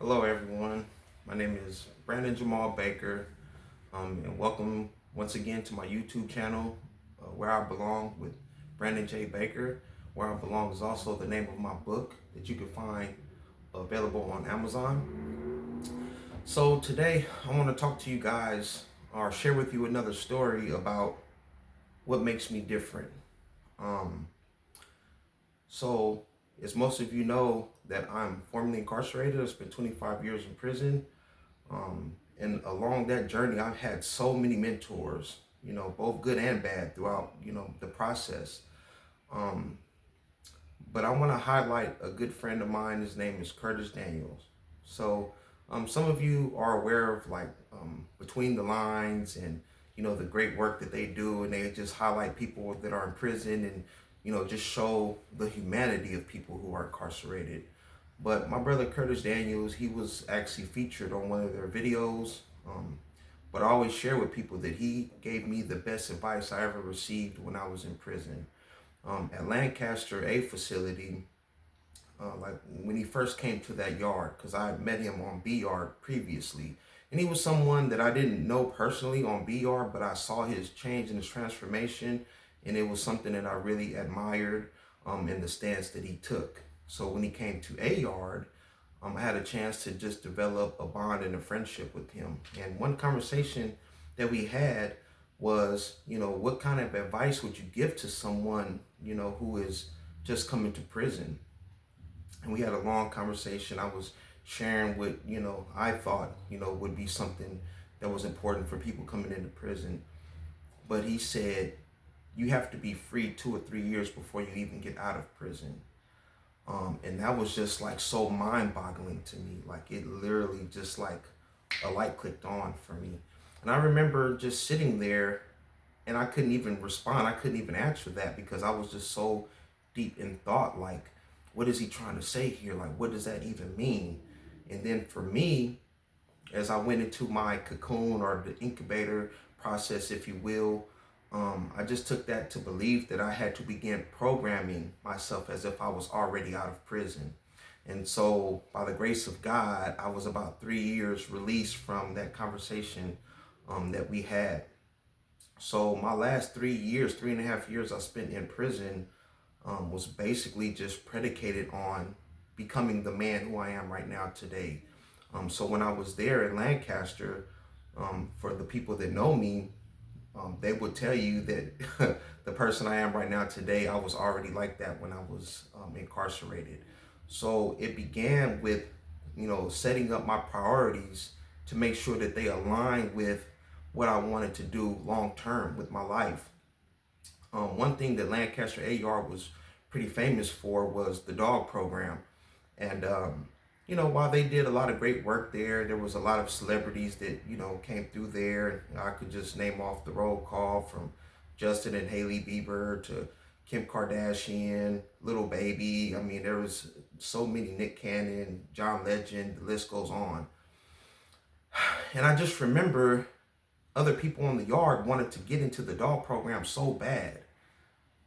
Hello, everyone. My name is Brandon Jamal Baker, and welcome once again to my YouTube channel, Where I Belong with Brandon J. Baker. Where I Belong is also the name of my book that you can find available on Amazon. So today, I want to talk to you guys or share with you another story about what makes me different. Um, so, as most of you know, that I'm formerly incarcerated. I spent 25 years in prison. And along that journey, I've had so many mentors, both good and bad throughout, the process. Um, but I want to highlight a good friend of mine. His name is Curtis Daniels. So some of you are aware of Between the Lines and, the great work that they do. And they just highlight people that are in prison and, just show the humanity of people who are incarcerated. But my brother Curtis Daniels, he was actually featured on one of their videos. But I always share with people that he gave me the best advice I ever received when I was in prison. At Lancaster A facility, like when he first came to that yard, because I had met him on B yard previously. And he was someone that I didn't know personally on B yard, but I saw his change and his transformation. And it was something that I really admired in the stance that he took. So when he came to A yard, I had a chance to just develop a bond and a friendship with him. And one conversation that we had was, what kind of advice would you give to someone, who is just coming to prison? And we had a long conversation. I was sharing what, I thought, would be something that was important for people coming into prison. But he said, you have to be free 2 or 3 years before you even get out of prison. And that was just like so mind-boggling to me. Like it literally just like a light clicked on for me. And I remember just sitting there and I couldn't even respond. I couldn't even answer that because I was just so deep in thought. Like, what is he trying to say here? Like, what does that even mean? And then for me, as I went into my cocoon or the incubator process, if you will, I just took that to believe that I had to begin programming myself as if I was already out of prison. And so, by the grace of God, I was about 3 years released from that conversation that we had. So, my last 3 years, 3.5 years I spent in prison was basically just predicated on becoming the man who I am right now today. So, when I was there in Lancaster, for the people that know me, they would tell you that the person I am right now today, I was already like that when I was incarcerated. So it began with, setting up my priorities to make sure that they align with what I wanted to do long term with my life. One thing that Lancaster AR was pretty famous for was the dog program. And, while they did a lot of great work there, there was a lot of celebrities that, came through there. I could just name off the roll call from Justin and Hailey Bieber to Kim Kardashian, Little Baby. I mean, there was so many, Nick Cannon, John Legend, the list goes on. And I just remember other people on the yard wanted to get into the dog program so bad,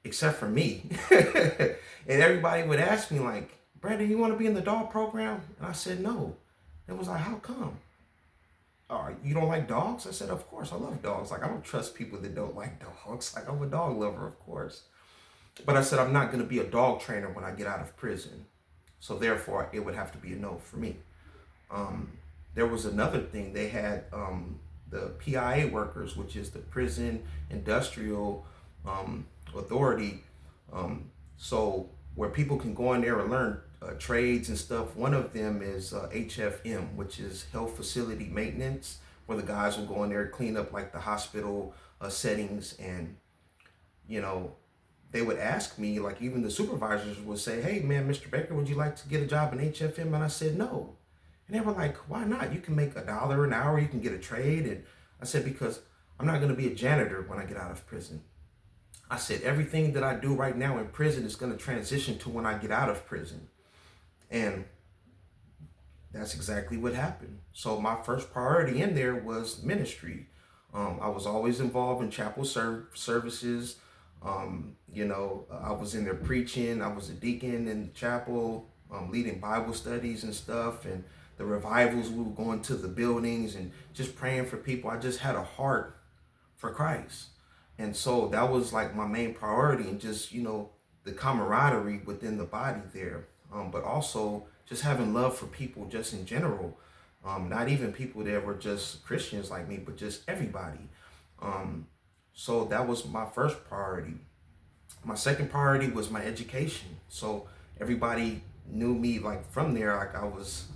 except for me. And everybody would ask me like, Brandon, you want to be in the dog program? And I said, no. It was like, how come? You don't like dogs? I said, of course, I love dogs. Like, I don't trust people that don't like dogs. Like, I'm a dog lover, of course. But I said, I'm not going to be a dog trainer when I get out of prison. So therefore, it would have to be a no for me. There was another thing. They had the PIA workers, which is the Prison Industrial Authority. So where people can go in there and learn trades and stuff. One of them is HFM, which is Health Facility Maintenance, where the guys will go in there and clean up like the hospital settings. And, they would ask me, like even the supervisors would say, hey man, Mr. Baker, would you like to get a job in HFM? And I said, no. And they were like, why not? You can make $1 an hour, you can get a trade. And I said, because I'm not going to be a janitor when I get out of prison. I said, everything that I do right now in prison is going to transition to when I get out of prison. And that's exactly what happened. So my first priority in there was ministry. I was always involved in chapel services. I was in there preaching. I was a deacon in the chapel, leading Bible studies and stuff. And the revivals. We were going to the buildings and just praying for people. I just had a heart for Christ. And so that was like my main priority, and just, the camaraderie within the body there. But also just having love for people just in general. Not even people that were just Christians like me, but just everybody. So that was my first priority. My second priority was my education. So everybody knew me like from there. Like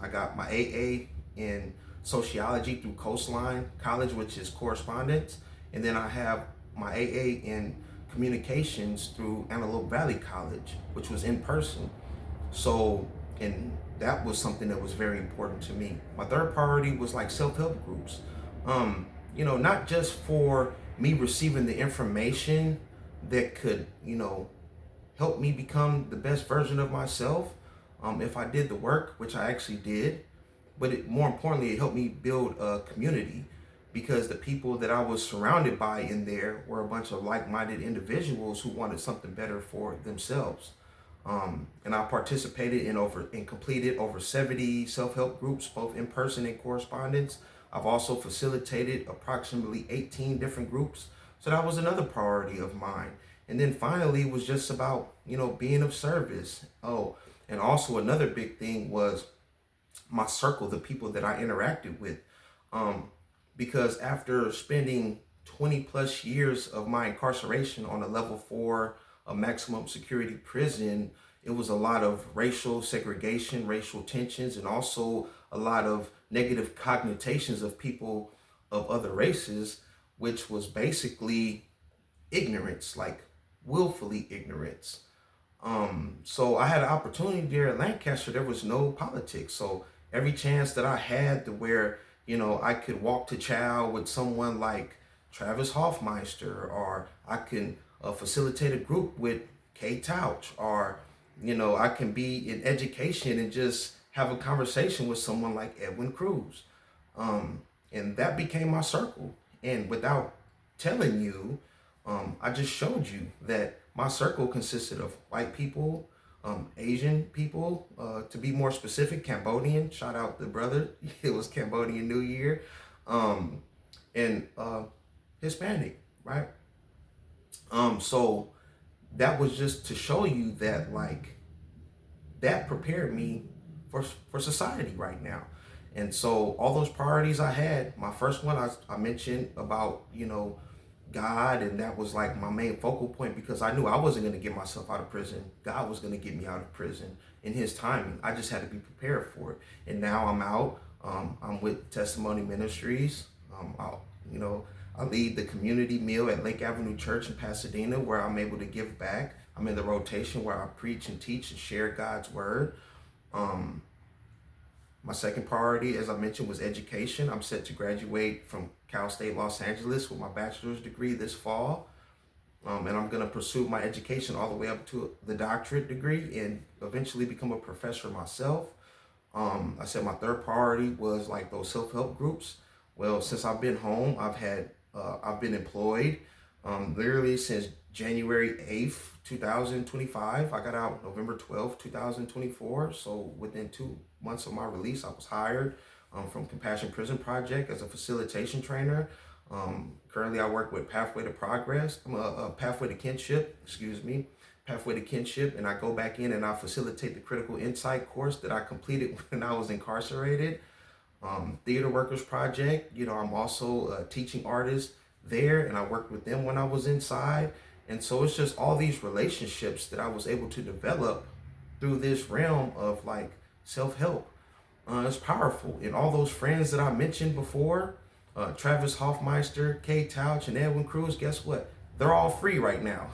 I got my AA in sociology through Coastline College, which is correspondence. And then I have my AA in communications through Antelope Valley College, which was in person. So, and that was something that was very important to me. My third priority was like self-help groups. Not just for me receiving the information that could, help me become the best version of myself, if I did the work, which I actually did, but more importantly, it helped me build a community, because the people that I was surrounded by in there were a bunch of like-minded individuals who wanted something better for themselves. And I participated in completed over 70 self-help groups, both in person and correspondence. I've also facilitated approximately 18 different groups. So that was another priority of mine. And then finally, it was just about, being of service. Oh, and also another big thing was my circle, the people that I interacted with. Because after spending 20 plus years of my incarceration on a level 4 a maximum security prison, it was a lot of racial segregation, racial tensions, and also a lot of negative connotations of people of other races, which was basically ignorance, like willfully ignorance. So I had an opportunity there at Lancaster. There was no politics. So every chance that I had to where, I could walk to chow with someone like Travis Hoffmeister, or I can facilitate a group with Kay Touch, or, I can be in education and just have a conversation with someone like Edwin Cruz. And that became my circle. And without telling you, I just showed you that my circle consisted of white people, Asian people, to be more specific, Cambodian. Shout out the brother. It was Cambodian New Year. And Hispanic, right? So that was just to show you that, like, that prepared me for society right now. And so all those priorities I had, my first one I mentioned about, God, and that was like my main focal point, because I knew I wasn't going to get myself out of prison. God was going to get me out of prison in his timing. I just had to be prepared for it. And now I'm out. I'm with Testimony Ministries. I lead the community meal at Lake Avenue Church in Pasadena, where I'm able to give back. I'm in the rotation where I preach and teach and share God's word. My second priority, as I mentioned, was education. I'm set to graduate from Cal State Los Angeles with my bachelor's degree this fall. And I'm going to pursue my education all the way up to the doctorate degree and eventually become a professor myself. I said my third priority was like those self-help groups. Well, since I've been home, I've been employed literally since January 8th, 2025. I got out November 12th, 2024. So within 2 months of my release, I was hired from Compassion Prison Project as a facilitation trainer. Currently, I work with Pathway to Progress. I'm a Pathway to Kinship, Pathway to Kinship, and I go back in and I facilitate the Critical Insight course that I completed when I was incarcerated. Theater Workers Project, I'm also a teaching artist there, and I worked with them when I was inside. And so it's just all these relationships that I was able to develop through this realm of like self-help. It's powerful. And all those friends that I mentioned before, Travis Hoffmeister, Kay Touch, and Edwin Cruz, guess what? They're all free right now.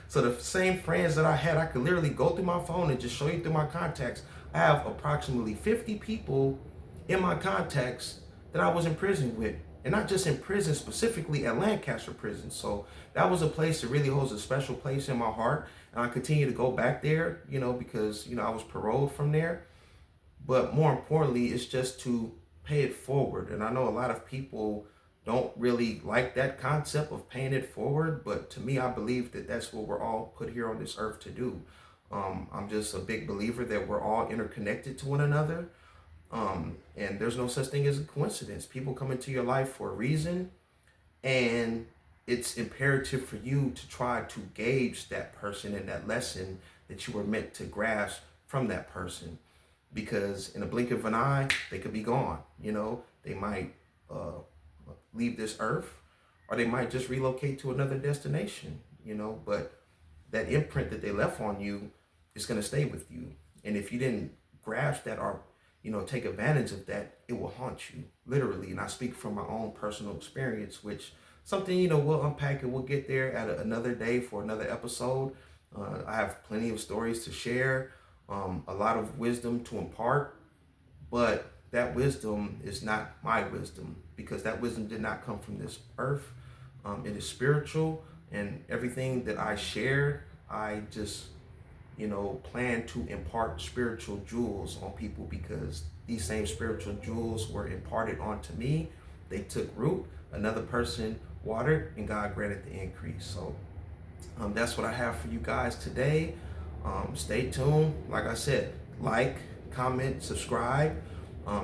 So the same friends that I had, I could literally go through my phone and just show you through my contacts. I have approximately 50 people in my contacts that I was in prison with. And not just in prison, specifically at Lancaster Prison. So that was a place that really holds a special place in my heart. And I continue to go back there, because, I was paroled from there. But more importantly, it's just to pay it forward. And I know a lot of people don't really like that concept of paying it forward. But to me, I believe that that's what we're all put here on this earth to do. I'm just a big believer that we're all interconnected to one another. And there's no such thing as a coincidence. People come into your life for a reason, and it's imperative for you to try to gauge that person and that lesson that you were meant to grasp from that person. Because in a blink of an eye, they could be gone. You know, they might leave this earth, or they might just relocate to another destination, you know, but that imprint that they left on you is going to stay with you. And if you didn't grasp that, or take advantage of that, it will haunt you, literally. And I speak from my own personal experience, which something, we'll unpack it. We'll get there at another day for another episode. I have plenty of stories to share, a lot of wisdom to impart, but that wisdom is not my wisdom, because that wisdom did not come from this earth. It is spiritual, and everything that I share, I just, plan to impart spiritual jewels on people, because these same spiritual jewels were imparted onto me. They took root, another person watered, and God granted the increase. So that's what I have for you guys today. Stay tuned. Like I said, like, comment, subscribe,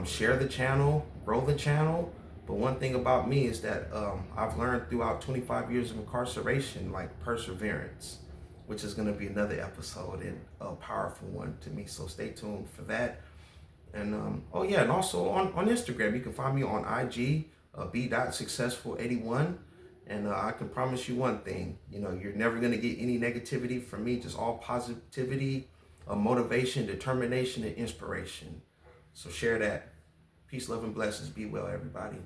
share the channel, grow the channel. But one thing about me is that I've learned throughout 25 years of incarceration, like perseverance, which is going to be another episode, and a powerful one to me. So stay tuned for that. And and also on Instagram, you can find me on IG, b.successful81. And I can promise you one thing, you're never going to get any negativity from me, just all positivity, motivation, determination, and inspiration. So share that. Peace, love, and blessings. Be well, everybody.